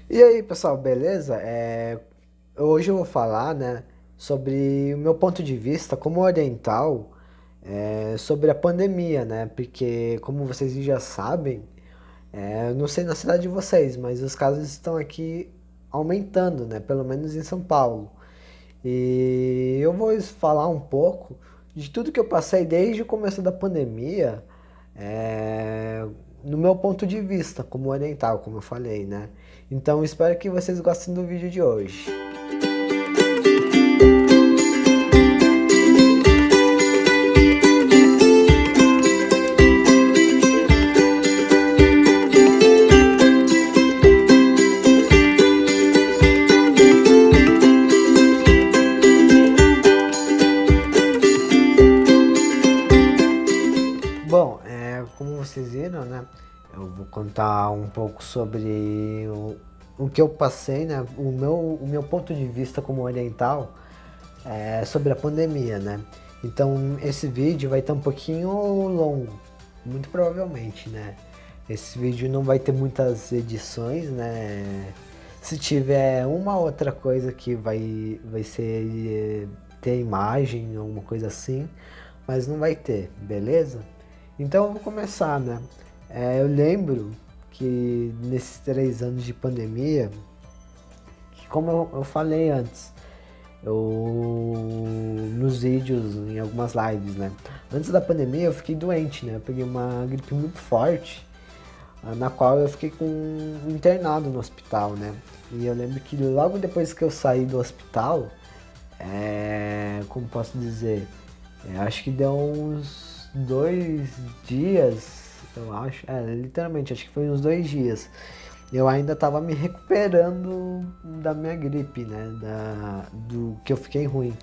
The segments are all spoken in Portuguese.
E aí, pessoal, beleza? Hoje eu vou falar, né, sobre o meu ponto de vista como oriental, sobre a pandemia, né? Porque, como vocês já sabem, eu não sei na cidade de vocês, mas os casos estão aqui aumentando, né? Pelo menos em São Paulo. E eu vou falar um pouco de tudo que eu passei desde o começo da pandemia, é, no meu ponto de vista como oriental, como eu falei, né? Então espero que vocês gostem do vídeo de hoje. Bom, como vocês viram, né? Eu vou contar um pouco sobre o que eu passei, né? O meu ponto de vista como oriental sobre a pandemia, né? Então esse vídeo vai estar um pouquinho longo, muito provavelmente, né? Esse vídeo não vai ter muitas edições, né? Se tiver uma outra coisa que vai ser ter imagem, alguma coisa assim, mas não vai ter, beleza? Então eu vou começar, né? Eu lembro que nesses 3 anos de pandemia, que como eu falei antes, nos vídeos, em algumas lives, né? Antes da pandemia eu fiquei doente, né? Eu peguei uma gripe muito forte, na qual eu fiquei internado no hospital, né? E eu lembro que logo depois que eu saí do hospital, como posso dizer, acho que deu uns 2 dias, eu acho, literalmente, acho que foi uns 2 dias. Eu ainda tava me recuperando da minha gripe, né? Do que eu fiquei ruim.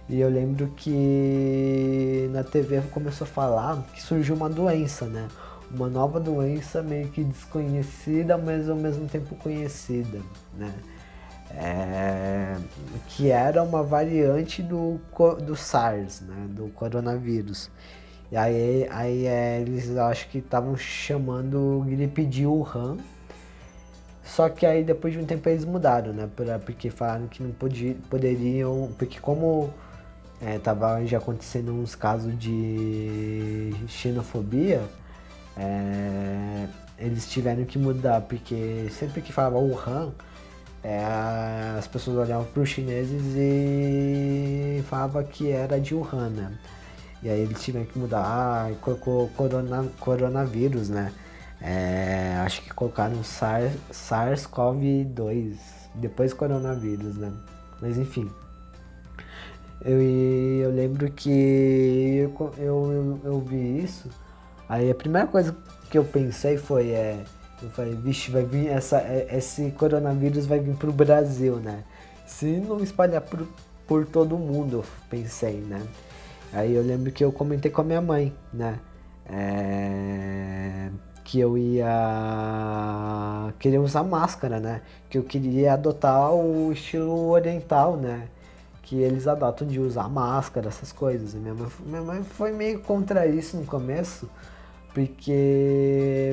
E eu lembro que na TV começou a falar que surgiu uma doença, né? Uma nova doença meio que desconhecida, mas ao mesmo tempo conhecida, né? Que era uma variante do SARS, né? Do coronavírus. E aí eles acho que estavam chamando gripe de Wuhan, só que aí depois de um tempo eles mudaram, né? Porque falaram que não poderiam. Porque como tava já acontecendo uns casos de xenofobia, eles tiveram que mudar, porque sempre que falava Wuhan, as pessoas olhavam para os chineses e falavam que era de Wuhan, né? E aí eles tiveram que mudar e colocou coronavírus, né? Acho que colocaram SARS-CoV-2, depois coronavírus, né? Mas enfim, eu lembro que eu vi isso, aí a primeira coisa que eu pensei foi, eu falei, vixe, vai vir esse coronavírus vai vir pro Brasil, né? Se não espalhar por todo mundo, eu pensei, né? Aí eu lembro que eu comentei com a minha mãe, né? Que eu ia querer usar máscara, né? Que eu queria adotar o estilo oriental, né? Que eles adotam de usar máscara, essas coisas. E minha mãe foi meio contra isso no começo, porque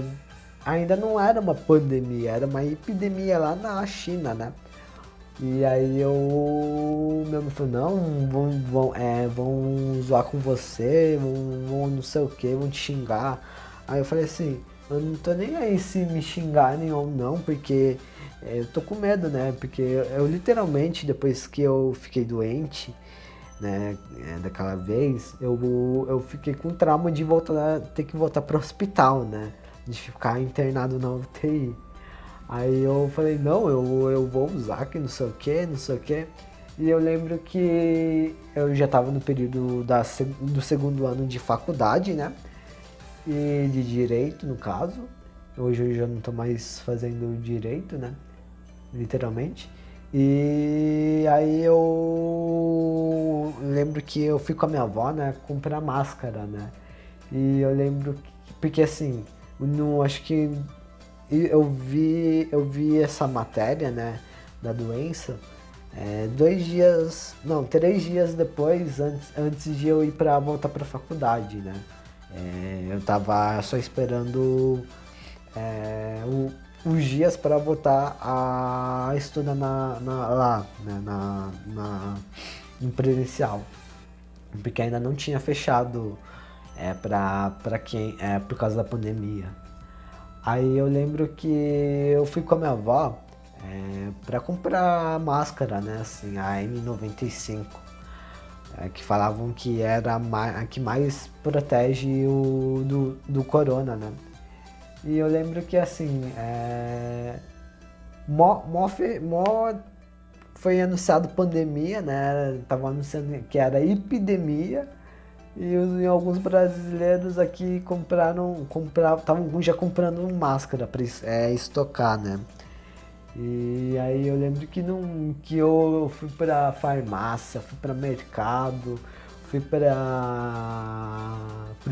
ainda não era uma pandemia, era uma epidemia lá na China, né? E aí minha mãe falou, não, vão zoar com você, vão não sei o que, vão te xingar. Aí eu falei assim, eu não tô nem aí se me xingarem ou não, porque eu tô com medo, né? Porque eu literalmente, depois que eu fiquei doente, né, daquela vez, eu fiquei com trauma de ter que voltar pro hospital, né? De ficar internado na UTI. Aí eu falei, não, eu vou usar que não sei o que, não sei o que. E eu lembro que eu já estava no período do segundo ano de faculdade, né? E de direito, no caso. Hoje eu já não estou mais fazendo direito, né? Literalmente. E aí eu lembro que eu fui com a minha avó, né? Comprar máscara, né? E eu lembro porque assim, não acho que eu vi essa matéria, né, da doença, 2 dias, não, 3 dias depois, antes de eu ir para voltar para a faculdade, né. Eu tava só esperando os dias para voltar a estudar lá, né, no presencial, porque ainda não tinha fechado para quem por causa da pandemia. Aí eu lembro que eu fui com a minha avó para comprar máscara, né, assim, a N95, que falavam que era a que mais protege do corona, né. E eu lembro que assim, mó foi anunciado pandemia, né? Tava anunciando que era epidemia e alguns brasileiros aqui estavam já comprando máscara para estocar, né? E aí eu lembro que eu fui pra farmácia, fui pra mercado, fui pro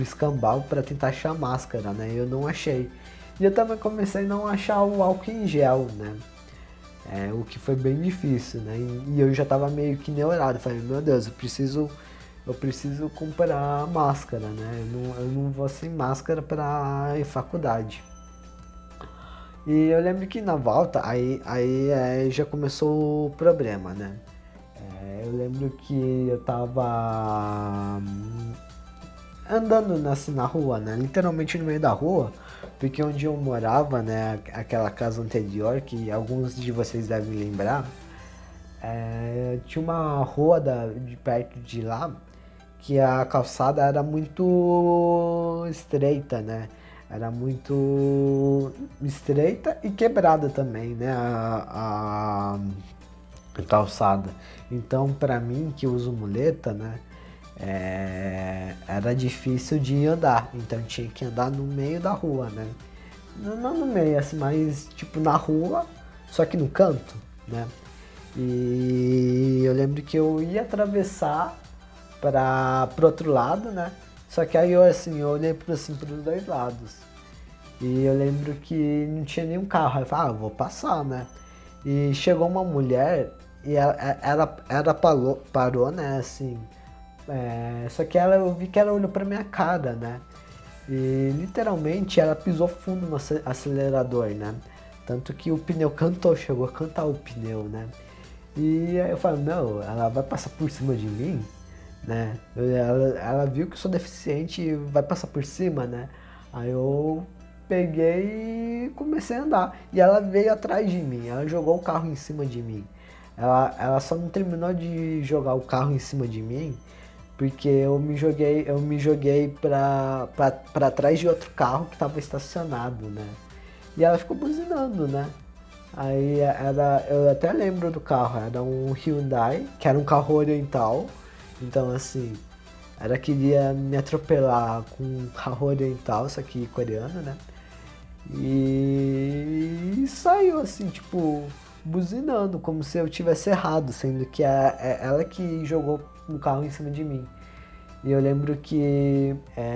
escambau para tentar achar máscara, né? E eu não achei. E eu também comecei a não achar o álcool em gel, né? O que foi bem difícil, né? E eu já tava meio que neurado. Falei, meu Deus, eu preciso comprar máscara, né? Eu não vou sem máscara pra ir faculdade. E eu lembro que na volta, já começou o problema, né? Eu lembro que eu tava andando assim na rua, né? Literalmente no meio da rua, porque onde eu morava, né? Aquela casa anterior, que alguns de vocês devem lembrar, tinha uma rua de perto de lá que a calçada era muito estreita, né? Era muito estreita e quebrada também, né? A calçada. Então, pra mim, que uso muleta, né? Era difícil de andar. Então, tinha que andar no meio da rua, né? Não no meio, assim, mas tipo na rua, só que no canto, né? E eu lembro que eu ia atravessar pro outro lado, né? Só que aí eu olhei pros dois lados. E eu lembro que não tinha nenhum carro. Aí eu falei, vou passar, né? E chegou uma mulher e ela parou, né? Assim. Só que eu vi que ela olhou pra minha cara, né? E literalmente ela pisou fundo no acelerador, né? Tanto que o pneu cantou, chegou a cantar o pneu, né? E aí eu falei, não, ela vai passar por cima de mim, né? Ela viu que eu sou deficiente e vai passar por cima, né? Aí eu peguei e comecei a andar. E ela veio atrás de mim, ela jogou o carro em cima de mim. Ela só não terminou de jogar o carro em cima de mim porque eu me joguei pra trás de outro carro que estava estacionado, né? E ela ficou buzinando, né? Eu até lembro do carro, era um Hyundai, que era um carro oriental. Então assim, ela queria me atropelar com um carro oriental, só que coreano, né? E saiu assim, tipo, buzinando, como se eu tivesse errado, sendo que é ela que jogou o carro em cima de mim. E eu lembro que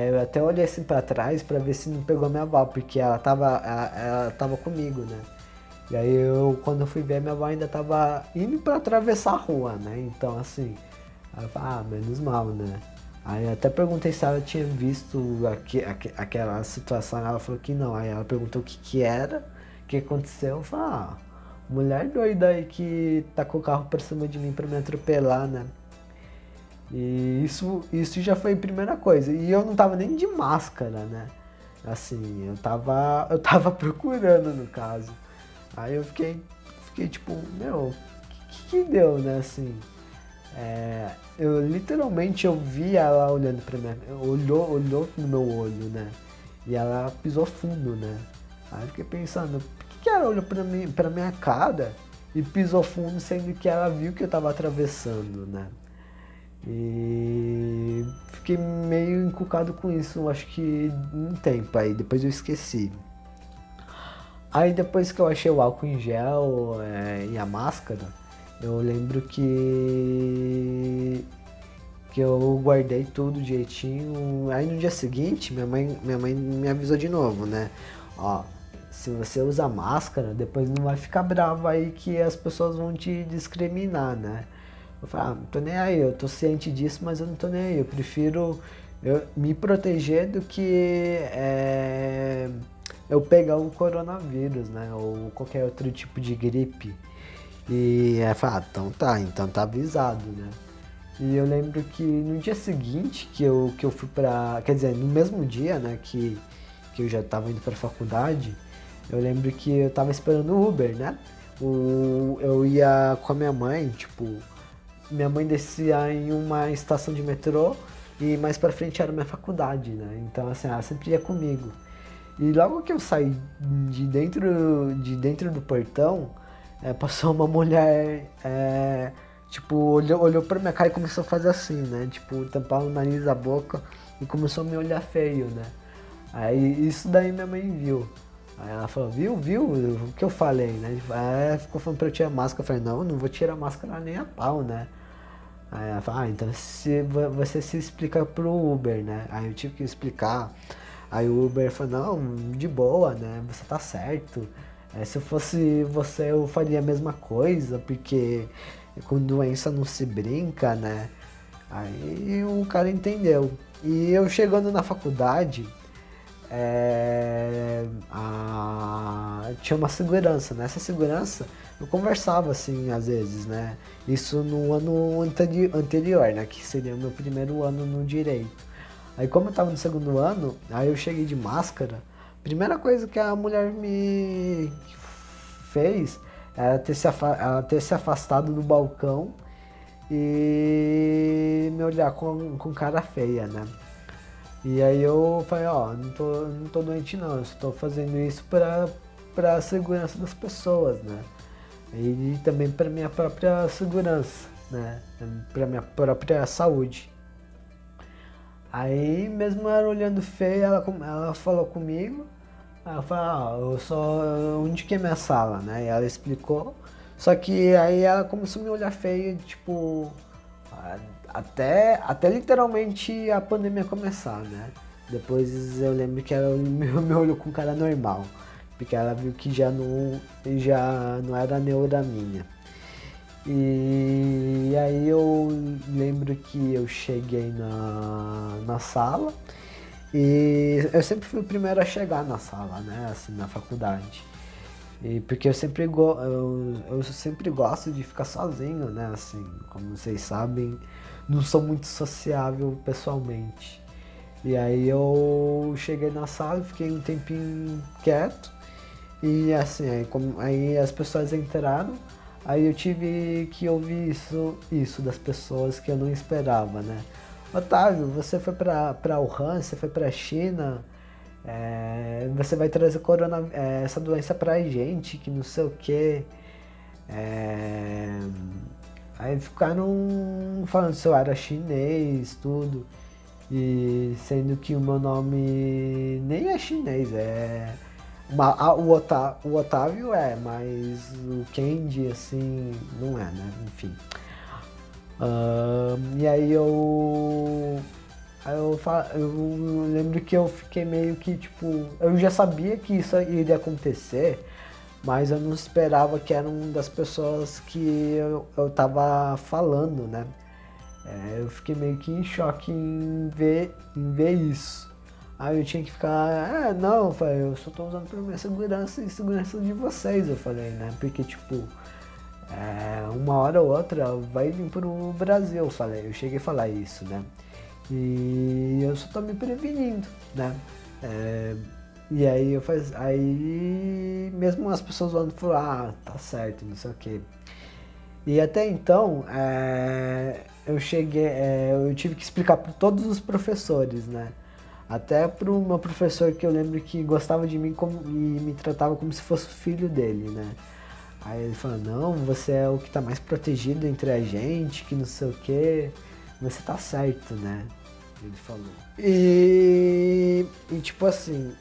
eu até olhei assim pra trás pra ver se não pegou minha avó, porque ela tava comigo, né? E aí quando eu fui ver, minha avó ainda tava indo pra atravessar a rua, né? Então assim, aí eu falei, menos mal, né? Aí eu até perguntei se ela tinha visto aquela situação, ela falou que não. Aí ela perguntou o que era, o que aconteceu. Eu falei, mulher doida aí que tacou o carro pra cima de mim pra me atropelar, né? E isso já foi a primeira coisa. E eu não tava nem de máscara, né? Assim, eu tava procurando no caso. Aí eu fiquei tipo, meu, que deu, né? Assim, eu literalmente eu vi ela olhando pra mim, olhou no meu olho, né? E ela pisou fundo, né? Aí eu fiquei pensando, por que ela olhou pra minha cara e pisou fundo, sendo que ela viu que eu tava atravessando, né? E fiquei meio encucado com isso, acho que um tempo aí, depois eu esqueci. Aí depois que eu achei o álcool em gel e a máscara, eu lembro que eu guardei tudo direitinho. Aí no dia seguinte, minha mãe me avisou de novo, né? Ó, se você usa máscara, depois não vai ficar bravo aí que as pessoas vão te discriminar, né? Eu falei, não tô nem aí, eu tô ciente disso, mas eu não tô nem aí. Eu prefiro me proteger do que eu pegar o coronavírus, né? Ou qualquer outro tipo de gripe. E aí fala, então tá avisado, né? E eu lembro que no dia seguinte que eu fui pra. Quer dizer, no mesmo dia, né, que eu já tava indo pra faculdade, eu lembro que eu tava esperando o Uber, né? Eu ia com a minha mãe, tipo, minha mãe descia em uma estação de metrô e mais pra frente era minha faculdade, né? Então, assim, ela sempre ia comigo. E logo que eu saí de dentro do portão, passou uma mulher, tipo, olhou pra minha cara e começou a fazer assim, né? Tipo, tampar o nariz, a boca e começou a me olhar feio, né? Aí isso daí minha mãe viu. Aí ela falou, viu o que eu falei, né? Aí ela ficou falando pra eu tirar a máscara. Eu falei, não vou tirar a máscara nem a pau, né? Aí ela falou, então você se explica pro Uber, né? Aí eu tive que explicar. Aí o Uber falou, não, de boa, né? Você tá certo. Se eu fosse você, eu faria a mesma coisa, porque com doença não se brinca, né? Aí o cara entendeu. E eu chegando na faculdade, tinha uma segurança, né? Essa segurança eu conversava assim às vezes, né? Isso no ano anterior, né? Que seria o meu primeiro ano no direito. Aí como eu tava no segundo ano, aí eu cheguei de máscara. Primeira coisa que a mulher me fez era ela ter se afastado do balcão e me olhar com cara feia, né? E aí eu falei, ó, não tô doente não, eu estou fazendo isso pra segurança das pessoas, né? E também pra minha própria segurança, né? Pra minha própria saúde. Aí mesmo ela olhando feio, ela falou comigo, aí eu falei, eu sou, onde que é minha sala, né? E ela explicou, só que aí ela começou a me olhar feio, tipo, até literalmente a pandemia começar, né? Depois eu lembro que ela me olhou com cara normal, porque ela viu que já não era neura minha. E aí eu lembro que eu cheguei na sala e eu sempre fui o primeiro a chegar na sala, né? Assim, na faculdade. E porque eu sempre gosto de ficar sozinho, né? Assim, como vocês sabem, não sou muito sociável pessoalmente. E aí eu cheguei na sala, fiquei um tempinho quieto. E assim, aí as pessoas entraram, aí eu tive que ouvir isso das pessoas que eu não esperava, né? Otávio, você foi pra Wuhan, você foi pra China, você vai trazer essa doença pra gente, que não sei o quê. É, Aí ficaram falando se eu era chinês, tudo. E sendo que o meu nome nem é chinês, o Otávio mas o Kendi, assim, não é, né? Enfim. E aí eu lembro que eu fiquei meio que, tipo, eu já sabia que isso iria acontecer, mas eu não esperava que era uma das pessoas que eu tava falando, né? Eu fiquei meio que em choque em ver isso. Aí eu tinha que ficar, não, eu só tô usando pra minha segurança e segurança de vocês, eu falei, né? Porque, tipo, uma hora ou outra vai vir pro Brasil, eu cheguei a falar isso, né? E eu só tô me prevenindo, né? E aí mesmo as pessoas falando, falaram, tá certo, não sei o quê. E até então, eu tive que explicar para todos os professores, né? Até para o meu professor que eu lembro que gostava de mim e me tratava como se fosse o filho dele, né? Aí ele falou, não, você é o que tá mais protegido entre a gente, que não sei o quê. Você tá certo, né? Ele falou. E tipo assim,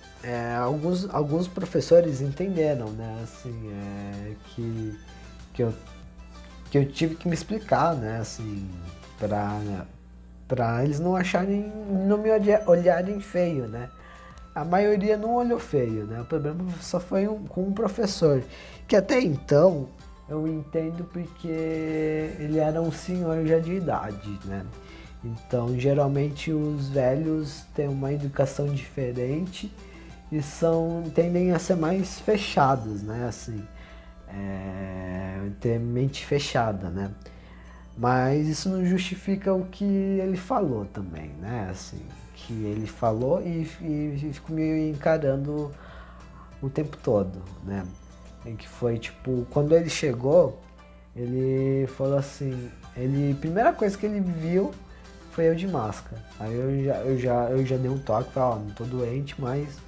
alguns professores entenderam, né? Assim, que eu tive que me explicar, né? Assim, pra eles não me olharem feio, né? A maioria não olhou feio, né? O problema só foi com um professor, que até então eu entendo porque ele era um senhor já de idade, né? Então, geralmente os velhos têm uma educação diferente e tendem a ser mais fechados, né? Assim, ter mente fechada, né? Mas isso não justifica o que ele falou também, né? Assim, que ele falou e ficou me encarando o tempo todo, né? Em que foi tipo, quando ele chegou, ele falou assim, primeira coisa que ele viu foi eu de máscara. Aí eu já dei um toque, falei, ó, não tô doente, mas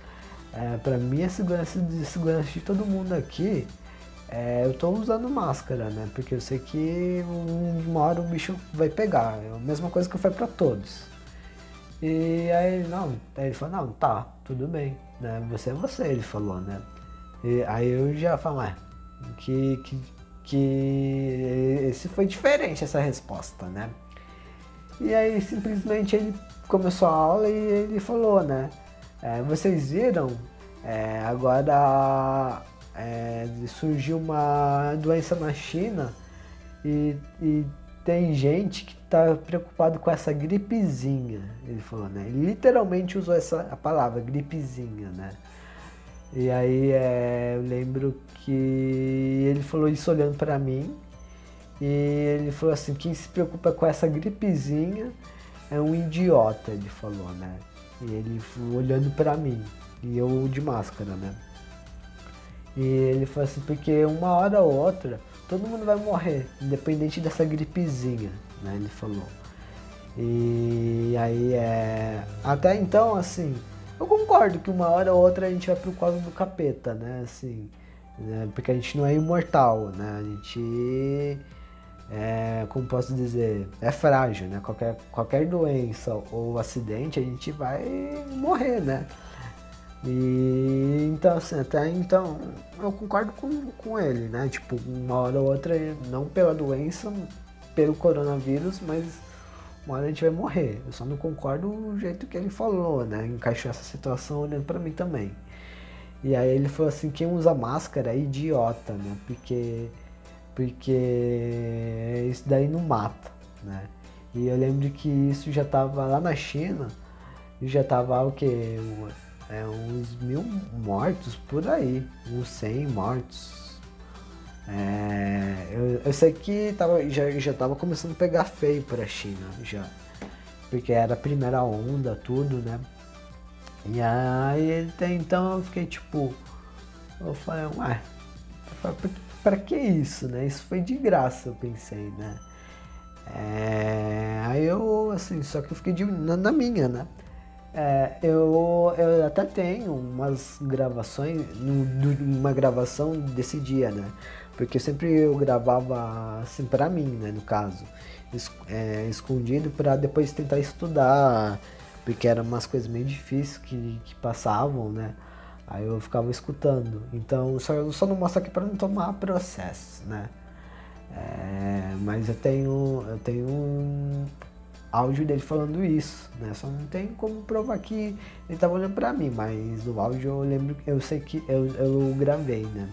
pra minha segurança de todo mundo aqui, eu tô usando máscara, né? Porque eu sei que uma hora o bicho vai pegar. É a mesma coisa que foi pra todos. E aí ele falou, não, tá, tudo bem, né? Você é você, ele falou, né? E aí eu já falo, que esse foi diferente essa resposta, né? E aí simplesmente ele começou a aula e ele falou, né? Vocês viram? Agora surgiu uma doença na China e tem gente que está preocupado com essa gripezinha, ele falou, né? Ele literalmente usou a palavra, gripezinha, né? E aí eu lembro que ele falou isso olhando pra mim e ele falou assim, quem se preocupa com essa gripezinha é um idiota, ele falou, né? E ele olhando pra mim e eu de máscara, né? E ele falou assim, porque uma hora ou outra todo mundo vai morrer, independente dessa gripezinha, né? Ele falou. E aí até então, assim, eu concordo que uma hora ou outra a gente vai pro colo do capeta, né? Assim, né? Porque a gente não é imortal, né? A gente como posso dizer, é frágil, né? Qualquer doença ou acidente a gente vai morrer, né? E então, assim, até então eu concordo com ele, né? Tipo, uma hora ou outra, não pela doença, pelo coronavírus, mas uma hora a gente vai morrer. Eu só não concordo do jeito que ele falou, né? Encaixou essa situação olhando pra mim também. E aí ele falou assim, quem usa máscara é idiota, né? Porque isso daí não mata, né? E eu lembro que isso já tava lá na China, e já tava o quê? Uns 1000 mortos por aí, uns 100 mortos. Eu sei que já tava começando a pegar feio pra China, já. Porque era a primeira onda, tudo, né? E aí, então eu fiquei tipo... Eu falei, pra que isso, né? Isso foi de graça, eu pensei, né? Aí eu, assim, só que eu fiquei na minha, né? Eu até tenho umas gravações, uma gravação desse dia, né? Porque sempre eu gravava assim pra mim, né? No caso, escondido pra depois tentar estudar, porque eram umas coisas meio difíceis que passavam, né? Aí eu ficava escutando. Então eu só não mostro aqui pra não tomar processo, né? Mas eu tenho um áudio dele falando isso, né? Só não tem como provar que ele tava olhando pra mim, mas o áudio eu lembro, eu sei que eu gravei, né?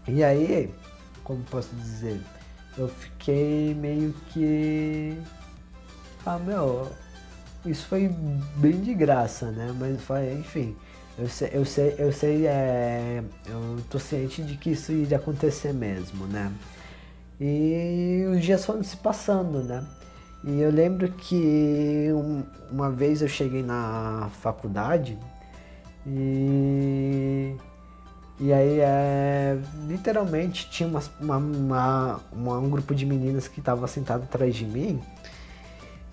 E aí, como posso dizer, eu fiquei meio que... isso foi bem de graça, né? Mas foi, enfim, eu tô ciente de que isso iria acontecer mesmo, né? E os dias foram se passando, né? E eu lembro que uma vez eu cheguei na faculdade e aí literalmente tinha um grupo de meninas que estavam sentado atrás de mim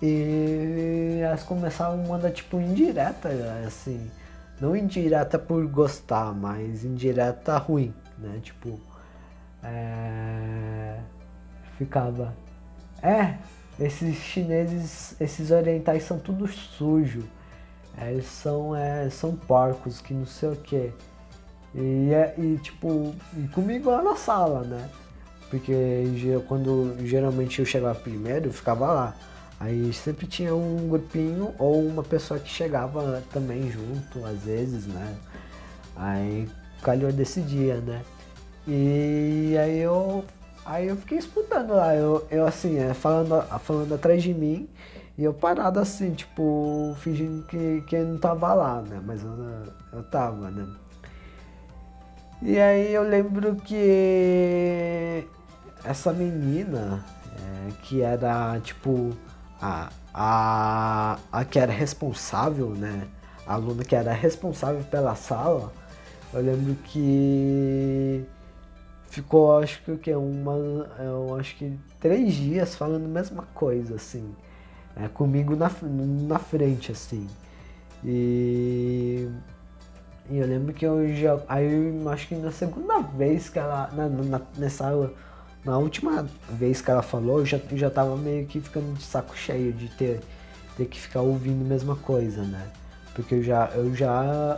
e elas começaram a mandar tipo indireta, assim, não indireta por gostar, mas indireta ruim, né? Tipo, ficava, esses chineses, esses orientais são tudo sujo, eles são porcos, que não sei o que. Tipo, e comigo lá na sala, né? Porque quando geralmente eu chegava primeiro, eu ficava lá. Aí sempre tinha um grupinho ou uma pessoa que chegava também junto, às vezes, né? Aí calhou desse dia, né? E aí eu fiquei escutando lá, eu assim, falando atrás de mim, E eu parado assim, tipo, fingindo que eu não tava lá, né? Mas eu tava, né? E aí eu lembro que essa menina, que era tipo a que era responsável, né? A aluna que era responsável pela sala, eu lembro que ficou, acho que o que? Eu acho que 3 dias falando a mesma coisa, assim. Comigo na frente, assim. E, e eu lembro que eu já. Aí eu acho que na segunda vez que ela. Na última vez que ela falou, eu já tava meio que ficando de saco cheio de ter que ficar ouvindo a mesma coisa, né? Porque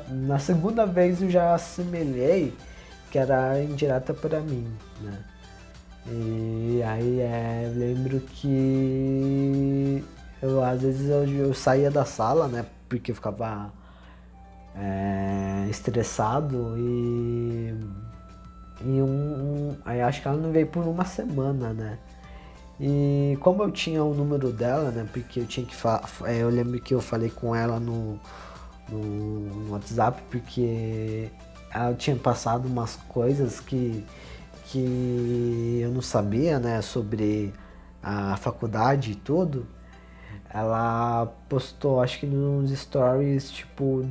na segunda vez eu já assimilei que era indireta pra mim, né? E aí lembro que às vezes eu saía da sala, né? Porque eu ficava estressado aí acho que ela não veio por uma semana, né? E como eu tinha o número dela, né? Porque eu tinha que eu lembro que eu falei com ela no WhatsApp porque ela tinha passado umas coisas que eu não sabia, né, sobre a faculdade e tudo. Ela postou, acho que nos stories, tipo,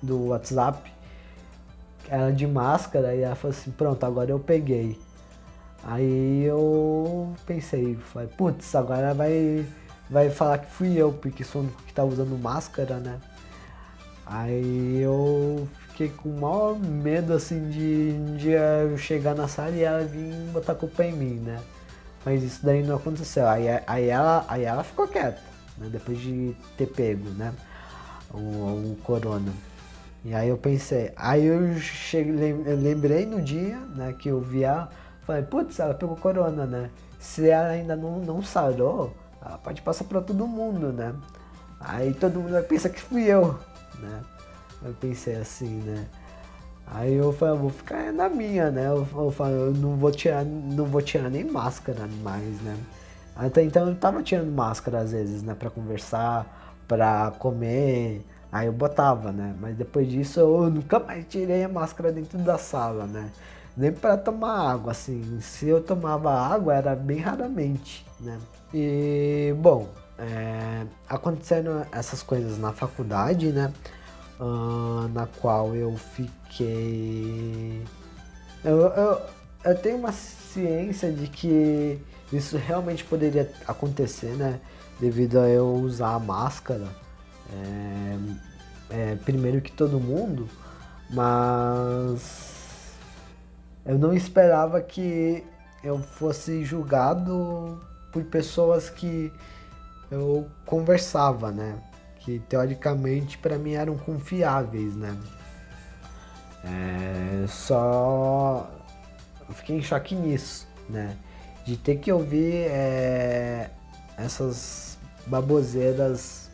do WhatsApp, ela de máscara, e ela falou assim, pronto, agora eu peguei. Aí eu pensei, falei, putz, agora vai falar que fui eu, porque sou o único que tá usando máscara, né? Aí eu fiquei com o maior medo, assim, de um dia eu chegar na sala e ela vir botar a culpa em mim, né? Mas isso daí não aconteceu. Aí ela ficou quieta, né? Depois de ter pego, né? O corona. E aí eu pensei, aí eu lembrei no dia, né, que eu vi ela, falei, putz, ela pegou corona, né? Se ela ainda não sarou, ela pode passar pra todo mundo, né? Aí todo mundo vai pensar que fui eu, né? Eu pensei assim, né? Aí eu falei, eu vou ficar na minha, né? Eu falei, eu não vou tirar nem máscara mais, né? Até então eu tava tirando máscara às vezes, né? Pra conversar, pra comer, aí eu botava, né? Mas depois disso eu nunca mais tirei a máscara dentro da sala, né? Nem pra tomar água, assim. Se eu tomava água era bem raramente, né? E, bom, acontecendo essas coisas na faculdade, né? Na qual eu fiquei. Eu tenho uma ciência de que isso realmente poderia acontecer, né? Devido a eu usar a máscara, primeiro que todo mundo, mas eu não esperava que eu fosse julgado por pessoas que eu conversava, né? Que teoricamente para mim eram confiáveis, né? Só eu fiquei em choque nisso, né? De ter que ouvir essas baboseiras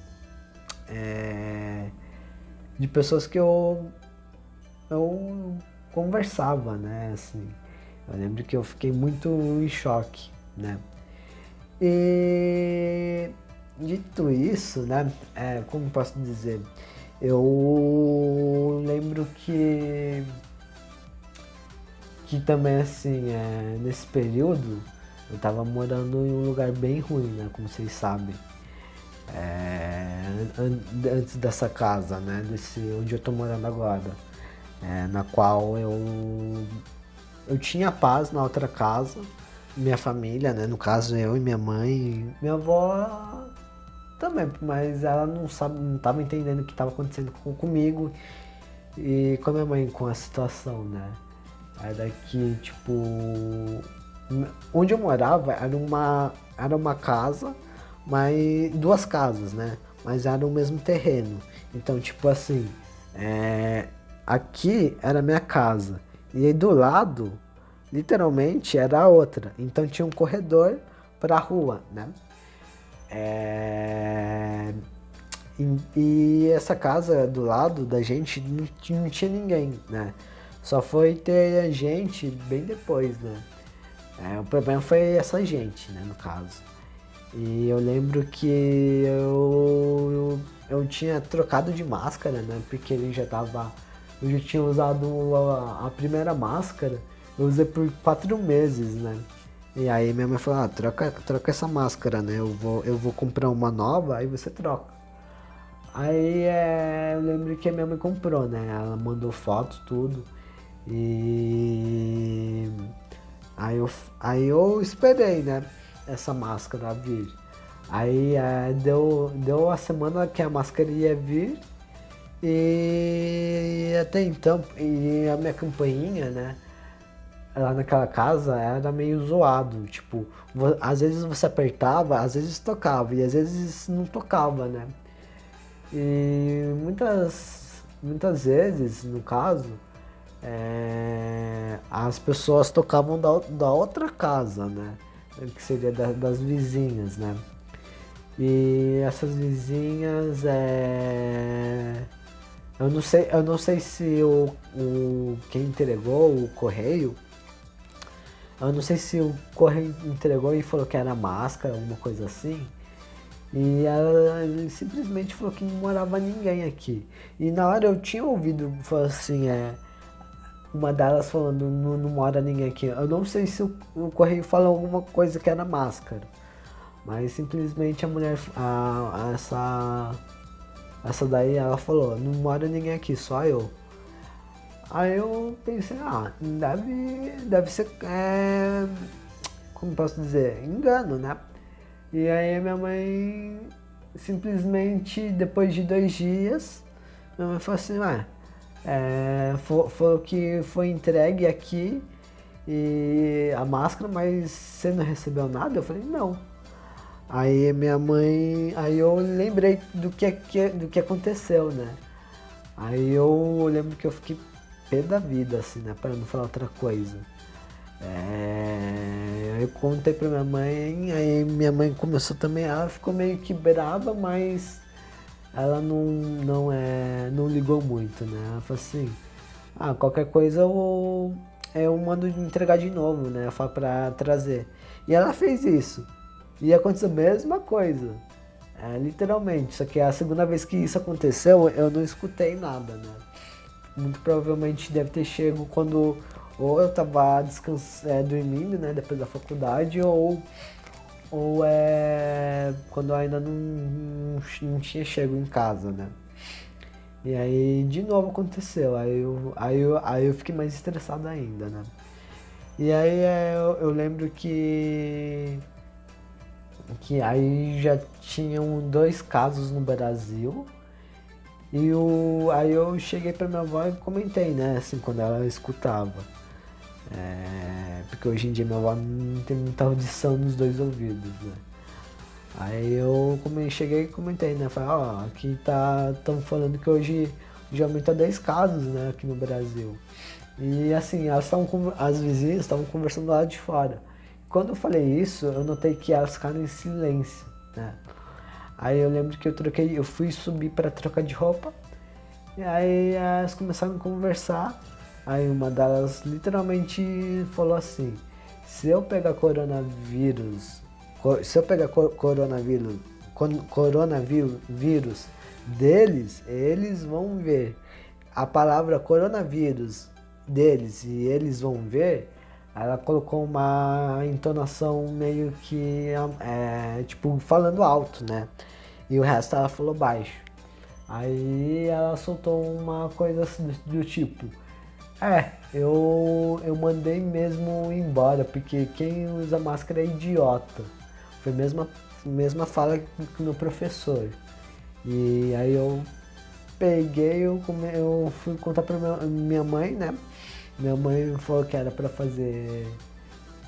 de pessoas que eu conversava, né? Assim, eu lembro que eu fiquei muito em choque, né? E dito isso, né? Como posso dizer? Eu lembro que também assim, nesse período eu tava morando em um lugar bem ruim, né? Como vocês sabem. Antes dessa casa, né? Desse onde eu tô morando agora. Na qual eu tinha paz na outra casa, minha família, né? No caso eu e minha mãe, minha avó também, mas ela não tava entendendo o que estava acontecendo comigo e com a minha mãe com a situação, né? Aí daqui, tipo, onde eu morava era uma casa, mas duas casas, né? Mas era o mesmo terreno. Então, tipo assim, aqui era a minha casa e aí do lado, literalmente, era a outra. Então tinha um corredor para a rua, né? E essa casa do lado da gente não tinha ninguém, né? Só foi ter gente bem depois, né? O problema foi essa gente, né, no caso. E eu lembro que eu tinha trocado de máscara, né? Porque ele já tava. Eu já tinha usado a primeira máscara, eu usei por 4 meses, né? E aí minha mãe falou, troca essa máscara, né? Eu vou comprar uma nova, aí você troca. Aí eu lembro que a minha mãe comprou, né? Ela mandou fotos, tudo. E aí eu esperei, né? Essa máscara vir. Aí deu a semana que a máscara ia vir. E até então, e a minha campainha, né? Lá naquela casa era meio zoado. Tipo, às vezes você apertava, às vezes tocava, e às vezes não tocava, né? E muitas vezes, no caso, as pessoas tocavam da outra casa, né? Que seria das vizinhas, né? E essas vizinhas, eu não sei se quem entregou o correio, eu não sei se o correio entregou e falou que era máscara, alguma coisa assim. E ela ele simplesmente falou que não morava ninguém aqui. E na hora eu tinha ouvido, falou assim, uma delas falando, não mora ninguém aqui. Eu não sei se o correio falou alguma coisa que era máscara. Mas simplesmente a mulher, essa daí, ela falou, não mora ninguém aqui, só eu. Aí eu pensei, deve ser, como posso dizer, engano, né? E aí minha mãe, simplesmente, depois de 2 dias, minha mãe falou assim, falou que foi entregue aqui e a máscara, mas você não recebeu nada? Eu falei, não. Aí minha mãe, aí eu lembrei do que aconteceu, né? Aí eu lembro que eu fiquei pé da vida, assim, né? Para não falar outra coisa. Aí eu contei pra minha mãe, aí minha mãe começou também, ela ficou meio que brava, mas ela não ligou muito, né? Ela falou assim, qualquer coisa eu mando entregar de novo, né? Eu falo pra trazer. E ela fez isso. E aconteceu a mesma coisa. Literalmente. Só que a segunda vez que isso aconteceu, eu não escutei nada, né? Muito provavelmente deve ter chego quando ou eu tava dormindo, né? Depois da faculdade, ou quando eu ainda não tinha chego em casa, né? E aí de novo aconteceu. Aí eu fiquei mais estressado ainda, né? E aí eu lembro que aí já tinham 2 casos no Brasil. Aí eu cheguei pra minha avó e comentei, né, assim, quando ela escutava. Porque hoje em dia minha avó não tem muita audição nos 2 ouvidos, né. Aí eu cheguei e comentei, né, falei, aqui estão falando que hoje já aumentou 10 casos, né, aqui no Brasil. E assim, as vizinhas estavam conversando lá de fora. Quando eu falei isso, eu notei que elas ficaram em silêncio, né? Aí eu lembro que eu fui subir para trocar de roupa, e aí elas começaram a conversar. Aí uma delas literalmente falou assim: se eu pegar coronavírus, se eu pegar coronavírus deles, eles vão ver. A palavra coronavírus deles e eles vão ver, ela colocou uma entonação meio que, tipo, falando alto, né? E o resto ela falou baixo. Aí ela soltou uma coisa assim, do tipo, eu mandei mesmo embora, porque quem usa máscara é idiota. Foi a mesma fala que o meu professor. E aí eu peguei, eu fui contar pra minha mãe, né? Minha mãe falou que era pra fazer.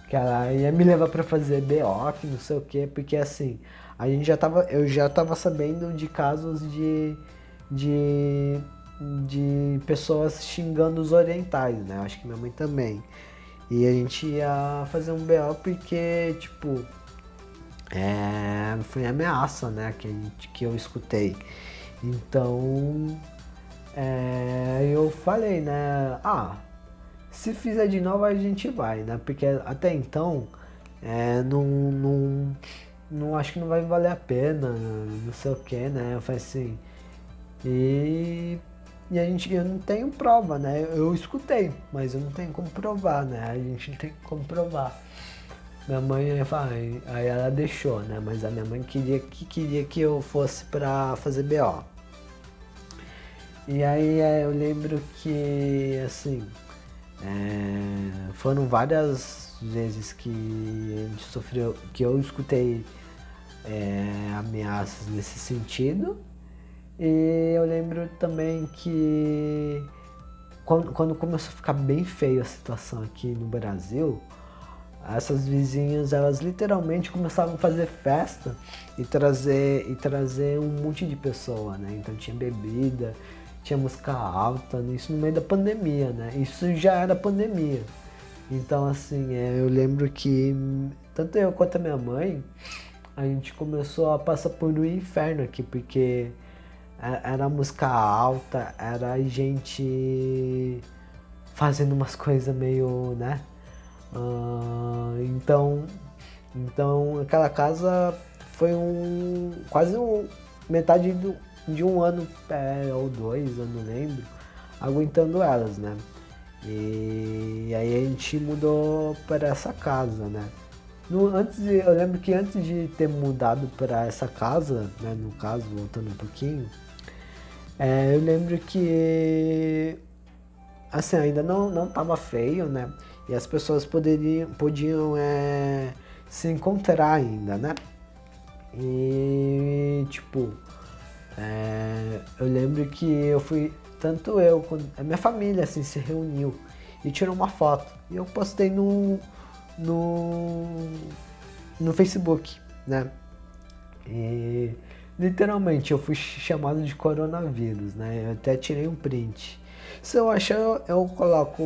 Que ela ia me levar pra fazer BO, que não sei o que, porque assim, eu já tava sabendo de casos de, de pessoas xingando os orientais, né? Acho que minha mãe também. E a gente ia fazer um BO porque, tipo, foi ameaça, né? Que eu escutei. Então, eu falei, né? Se fizer de novo a gente vai, né? Porque até então, não, não acho que não vai valer a pena, não sei o que, né? Eu falei assim, e, eu não tenho prova, né? Eu escutei, mas eu não tenho como provar, né? A gente não tem como provar. Minha mãe aí ela deixou, né? Mas a minha mãe queria que eu fosse pra fazer BO. E aí eu lembro que assim, foram várias vezes que a gente sofreu, que eu escutei ameaças nesse sentido. E eu lembro também que quando começou a ficar bem feio a situação aqui no Brasil, essas vizinhas, elas literalmente começaram a fazer festa e trazer um monte de pessoa, né? Então tinha bebida, tinha música alta, isso no meio da pandemia, né? Isso já era pandemia. Então assim, eu lembro que tanto eu quanto a minha mãe, a gente começou a passar por um inferno aqui, porque era música alta, era gente fazendo umas coisas meio, né? Então aquela casa foi quase metade de um ano ou dois, eu não lembro, aguentando elas, né? E aí a gente mudou para essa casa, né? Eu lembro que antes de ter mudado para essa casa, né, no caso, voltando um pouquinho, eu lembro que assim, ainda não tava feio, né? E as pessoas podiam se encontrar ainda, né? E tipo, eu lembro que tanto eu quanto a minha família assim se reuniu e tirou uma foto. E eu postei no Facebook, né? E literalmente eu fui chamado de coronavírus, né? Eu até tirei um print. Se eu achar, eu coloco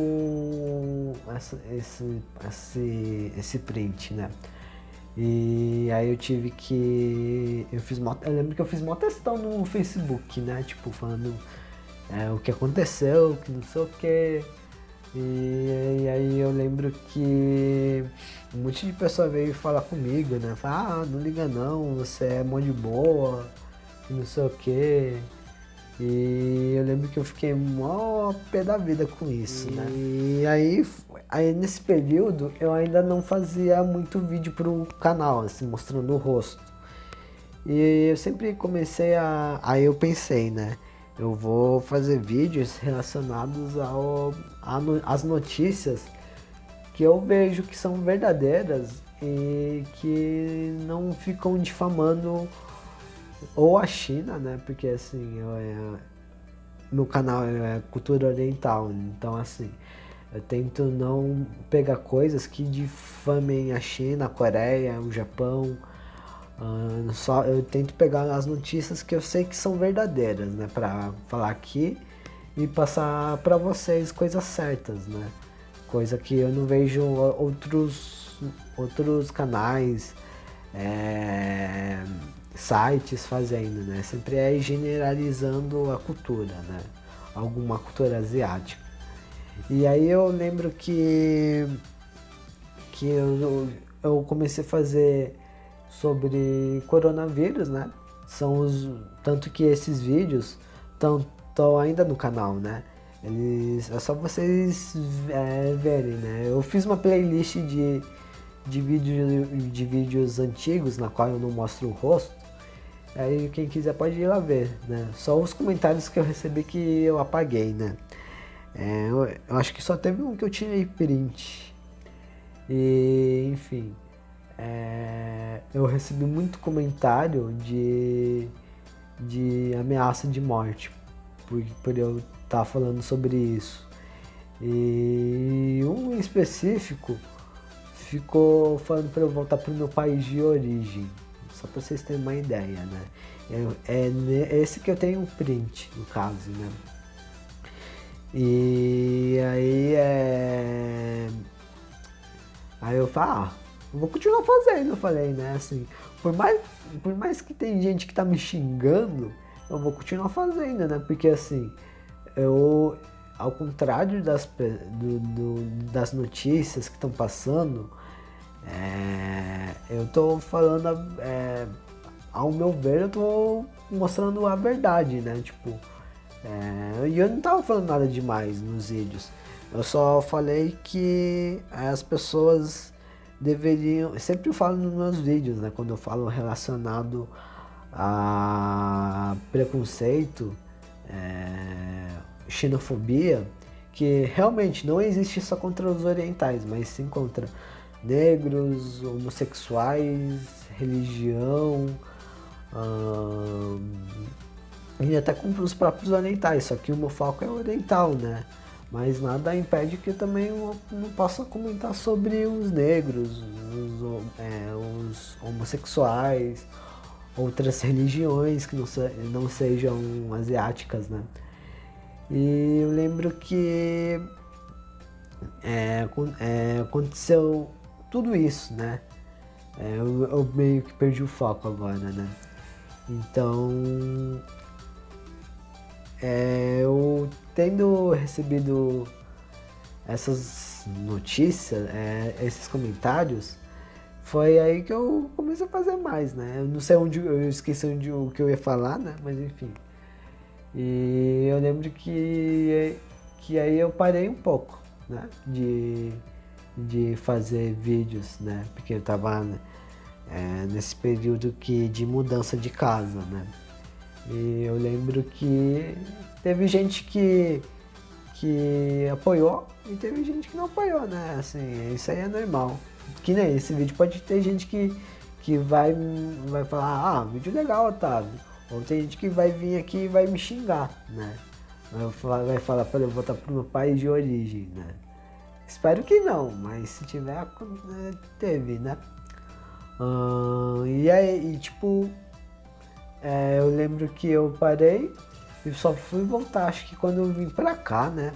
esse print, né? E aí eu lembro que eu fiz uma testão no Facebook, né? Tipo, falando o que aconteceu, que não sei o que. E aí eu lembro que um monte de pessoa veio falar comigo, né? Falar, não liga não, você é mó de boa, que não sei o que. E eu lembro que eu fiquei mó pé da vida com isso, né? E aí nesse período eu ainda não fazia muito vídeo pro canal, assim, mostrando o rosto. E eu sempre aí eu pensei, né? Eu vou fazer vídeos relacionados às notícias que eu vejo que são verdadeiras e que não ficam difamando ou a China, né? Porque assim, meu canal é cultura oriental, então assim, eu tento não pegar coisas que difamem a China, a Coreia, o Japão. Eu tento pegar as notícias que eu sei que são verdadeiras, né? Pra falar aqui e passar pra vocês coisas certas, né? Coisa que eu não vejo outros canais, sites fazendo, né? Sempre generalizando a cultura, né? Alguma cultura asiática. E aí eu lembro que eu comecei a fazer sobre coronavírus, né? Tanto que esses vídeos estão ainda no canal, né? É só vocês verem, né? Eu fiz uma playlist de vídeos antigos na qual eu não mostro o rosto. Aí quem quiser pode ir lá ver, né? Só os comentários que eu recebi que eu apaguei, né? Eu acho que só teve um que eu tirei print. E enfim, eu recebi muito comentário de ameaça de morte por eu estar falando sobre isso. E um em específico ficou falando para eu voltar pro meu país de origem. Só para vocês terem uma ideia, né? É esse que eu tenho um print, no caso, né? E aí eu falo, eu vou continuar fazendo, eu falei, né? Assim, por mais que tem gente que tá me xingando, eu vou continuar fazendo, né? Porque assim, ao contrário das notícias que estão passando, Eu tô falando, ao meu ver, eu tô mostrando a verdade, né? Tipo, e eu não tava falando nada demais nos vídeos. Eu só falei que as pessoas deveriam. Sempre eu falo nos meus vídeos, né? Quando eu falo relacionado a preconceito, xenofobia, que realmente não existe só contra os orientais, mas sim contra negros, homossexuais, religião, ahn, e até com os próprios orientais, só que o meu foco é oriental, né? Mas nada impede que eu também não possa comentar sobre os negros, os homossexuais, outras religiões que não sejam asiáticas, né? E eu lembro que aconteceu tudo isso, né? Eu meio que perdi o foco agora, né? Então, eu tendo recebido essas notícias, esses comentários, foi aí que eu comecei a fazer mais, né? Eu não sei onde, eu esqueci o que eu ia falar, né? Mas enfim. E eu lembro que aí eu parei um pouco, né? De fazer vídeos, né? Porque eu tava nesse período de mudança de casa, né? E eu lembro que teve gente que apoiou e teve gente que não apoiou, né? Assim, isso aí é normal. Que nem esse vídeo pode ter gente que vai falar, vídeo legal, Otávio. Ou tem gente que vai vir aqui e vai me xingar, né? Vai falar para eu voltar pro meu país de origem, né? Espero que não, mas se tiver, teve, né? E aí, tipo, eu lembro que eu parei e só fui voltar, acho que quando eu vim pra cá, né?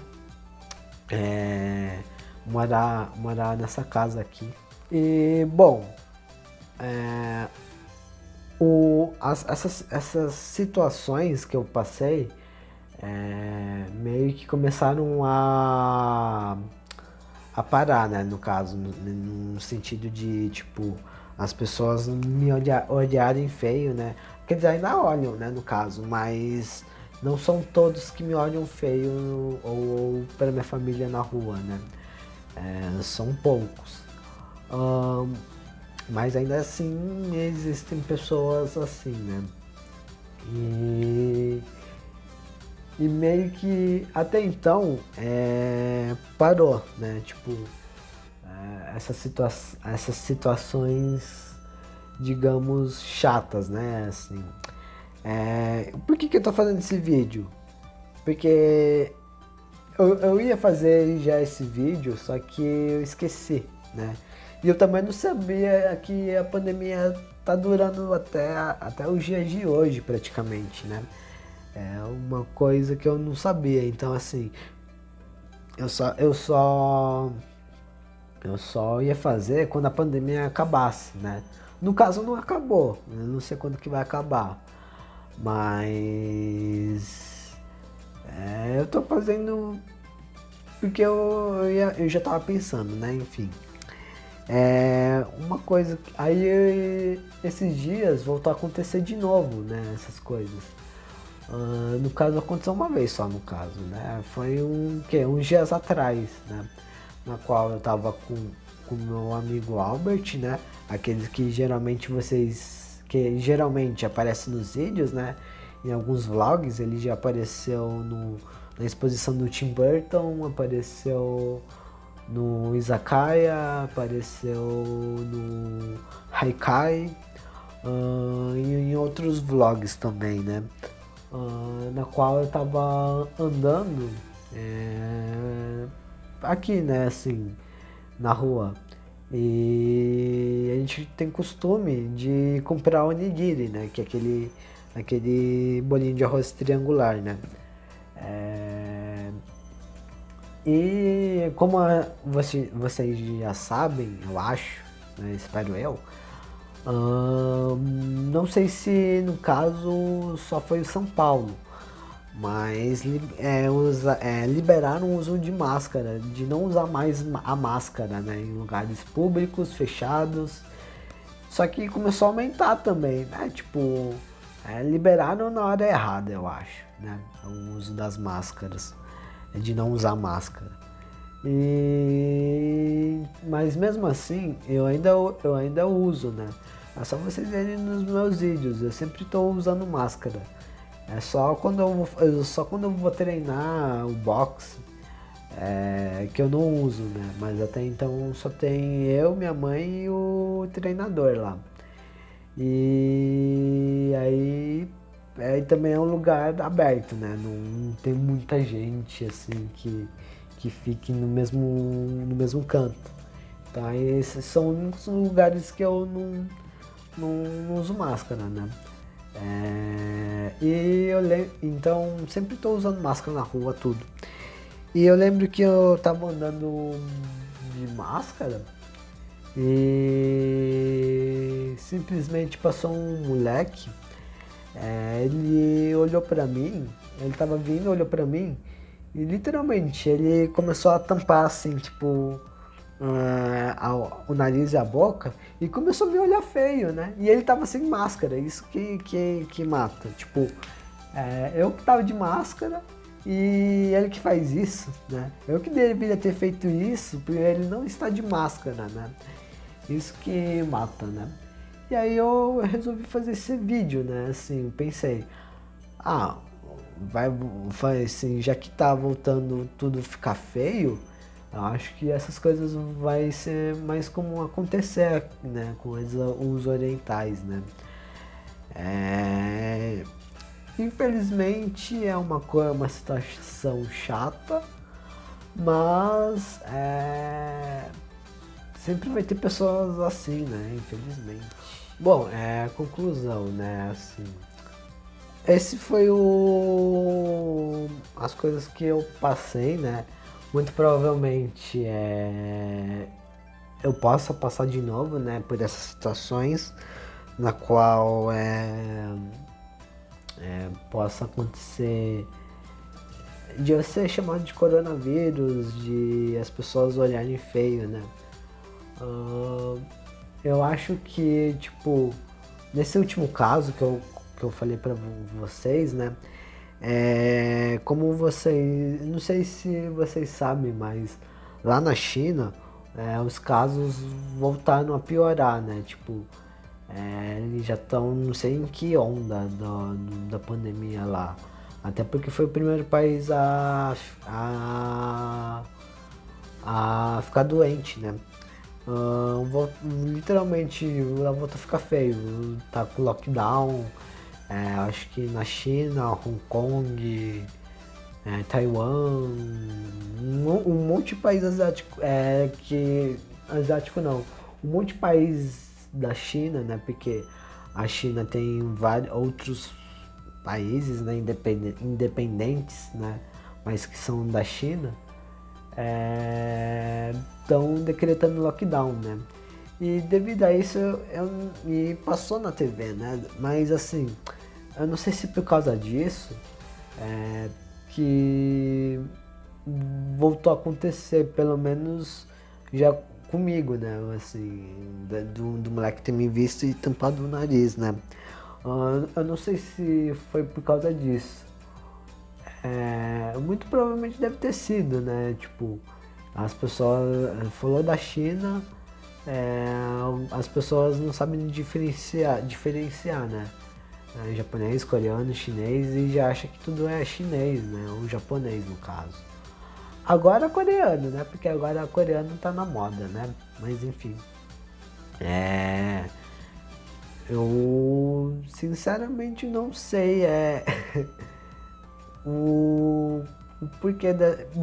Morar nessa casa aqui. E, bom, essas situações que eu passei meio que começaram a parar, né? No caso, no sentido de, tipo, as pessoas me olharem feio, né? Quer dizer, ainda olham, né? No caso, mas não são todos que me olham feio ou para minha família na rua, né? São poucos. Mas ainda assim existem pessoas assim, né? E meio que até então parou, né? Tipo, essas situações, digamos, chatas, né? Assim, por que eu tô fazendo esse vídeo? Porque eu ia fazer já esse vídeo, só que eu esqueci, né? E eu também não sabia que a pandemia tá durando até os dias de hoje, praticamente, né? É uma coisa que eu não sabia. Então, assim, eu só ia fazer quando a pandemia acabasse, né? No caso, não acabou. Eu não sei quando que vai acabar. Mas eu tô fazendo porque eu já tava pensando, né? Enfim. Uma coisa. Aí esses dias voltou a acontecer de novo, né? Essas coisas. No caso aconteceu uma vez só no caso, né? Foi uns dias atrás, né? Na qual eu tava com meu amigo Albert, né? Aqueles que que geralmente aparece nos vídeos, né? Em alguns vlogs, ele já apareceu na exposição do Tim Burton, apareceu no Izakaya, apareceu no Haikai, e em outros vlogs também, né? Na qual eu tava andando aqui, né, assim, na rua. E a gente tem costume de comprar onigiri, né, que é aquele bolinho de arroz triangular, né. E como vocês já sabem, eu acho, né, espero eu, não sei se no caso só foi o São Paulo, mas liberaram o uso de máscara, de não usar mais a máscara, né, em lugares públicos, fechados. Só que começou a aumentar também, né? Tipo, liberaram na hora errada, eu acho, né? O uso das máscaras, de não usar máscara. Mas mesmo assim, eu ainda uso, né? É só vocês verem nos meus vídeos, eu sempre estou usando máscara. É só quando eu vou treinar o boxe que eu não uso, né? Mas até então só tem eu, minha mãe e o treinador lá. E aí também é um lugar aberto, né? Não tem muita gente assim que fique no mesmo canto. Então aí esses são os únicos lugares que eu não uso máscara, né? Então sempre estou usando máscara na rua, tudo. E eu lembro que eu tava andando de máscara e simplesmente passou um moleque. Ele olhou pra mim, ele tava vindo, olhou pra mim e literalmente ele começou a tampar assim, tipo, o nariz e a boca e começou a me olhar feio, né? E ele tava sem máscara, isso que mata. Tipo, eu que tava de máscara e ele que faz isso, né? Eu que deveria ter feito isso porque ele não está de máscara, né? Isso que mata, né? E aí eu resolvi fazer esse vídeo, né? Assim, pensei, ah, vai assim, já que tá voltando tudo ficar feio, eu acho que essas coisas vai ser mais comum acontecer, né? Com os orientais, né? Infelizmente é uma situação chata, mas sempre vai ter pessoas assim, né? Infelizmente. Bom, conclusão, né? Assim, esse foi as coisas que eu passei, né? Muito provavelmente eu possa passar de novo, né? Por essas situações na qual possa acontecer de eu ser chamado de coronavírus, de as pessoas olharem feio, né? Eu acho que, tipo, nesse último caso que eu falei pra vocês, né? Como vocês, não sei se vocês sabem, mas lá na China, os casos voltaram a piorar, né? Tipo, eles já estão, não sei em que onda da pandemia lá. Até porque foi o primeiro país a ficar doente, né? Literalmente, ela voltou a ficar feio. Tá com lockdown, acho que na China, Hong Kong, Taiwan, um monte de país asiático, asiático não, um monte de país da China, né? Porque a China tem vários outros países, né, independentes, né? Mas que são da China, estão decretando lockdown, né? E devido a isso me passou na TV, né? Mas assim, eu não sei se por causa disso que voltou a acontecer, pelo menos já comigo, né? Assim, do moleque ter me visto e tampado o nariz, né? Eu não sei se foi por causa disso. Muito provavelmente deve ter sido, né? Tipo, as pessoas falou da China, as pessoas não sabem diferenciar, né? Japonês, coreano, chinês e já acha que tudo é chinês, né? Ou japonês no caso. Agora coreano, né? Porque agora coreano tá na moda, né? Mas enfim. Eu sinceramente não sei o porquê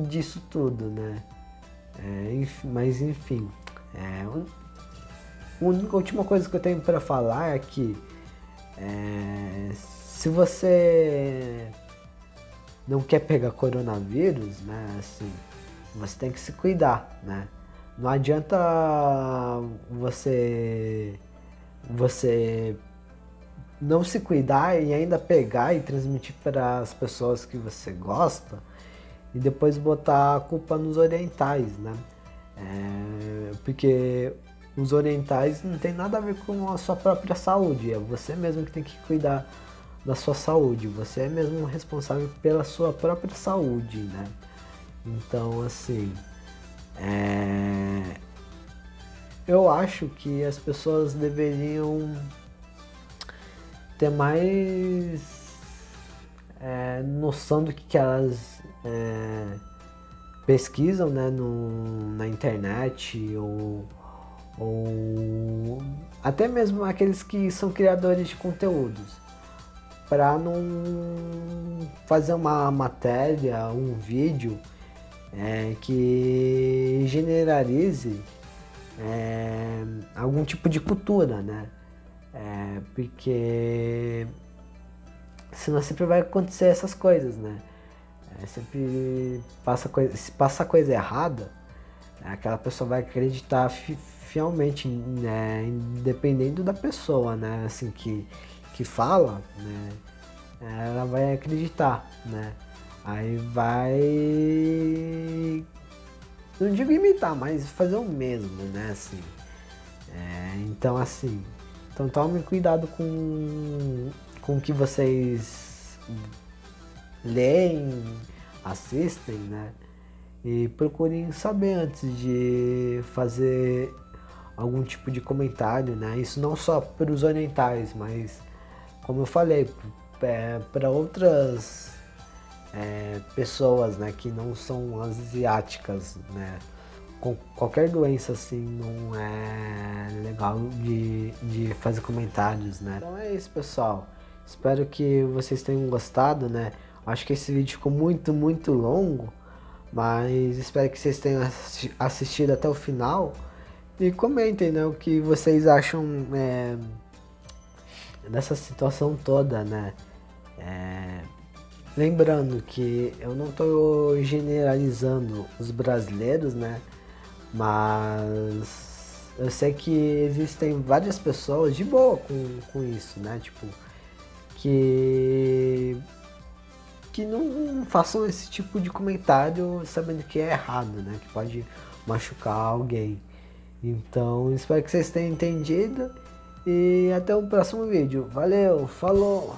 disso tudo, né? Mas enfim. A última coisa que eu tenho pra falar é que se você não quer pegar coronavírus, né? Assim, você tem que se cuidar, né? Não adianta você não se cuidar e ainda pegar e transmitir para as pessoas que você gosta e depois botar a culpa nos orientais, né? Porque os orientais não tem nada a ver com a sua própria saúde, é você mesmo que tem que cuidar da sua saúde, você é mesmo responsável pela sua própria saúde, né? Então, assim, eu acho que as pessoas deveriam ter mais noção do que elas pesquisam, né, na internet ou até mesmo aqueles que são criadores de conteúdos, para não fazer uma matéria, um vídeo que generalize algum tipo de cultura, né? Porque senão sempre vai acontecer essas coisas, né? Sempre se passa coisa errada, aquela pessoa vai acreditar fielmente, né? Independendo da pessoa, né? Assim, que fala, né? Ela vai acreditar, né? Aí vai, não digo imitar, mas fazer o mesmo, né? Assim, então, assim, então tomem cuidado com o que vocês leem, assistem, né? E procurem saber antes de fazer algum tipo de comentário, né? Isso não só para os orientais, mas, como eu falei, para outras pessoas, né, que não são asiáticas, né? Com qualquer doença assim não é legal de fazer comentários, né? Então é isso, pessoal. Espero que vocês tenham gostado, né? Acho que esse vídeo ficou muito longo, mas espero que vocês tenham assistido até o final e comentem, né, o que vocês acham dessa situação toda, né? Lembrando que eu não estou generalizando os brasileiros, né? Mas eu sei que existem várias pessoas de boa com isso, né? Tipo, que não façam esse tipo de comentário sabendo que é errado, né? Que pode machucar alguém. Então, espero que vocês tenham entendido e até o próximo vídeo. Valeu, falou!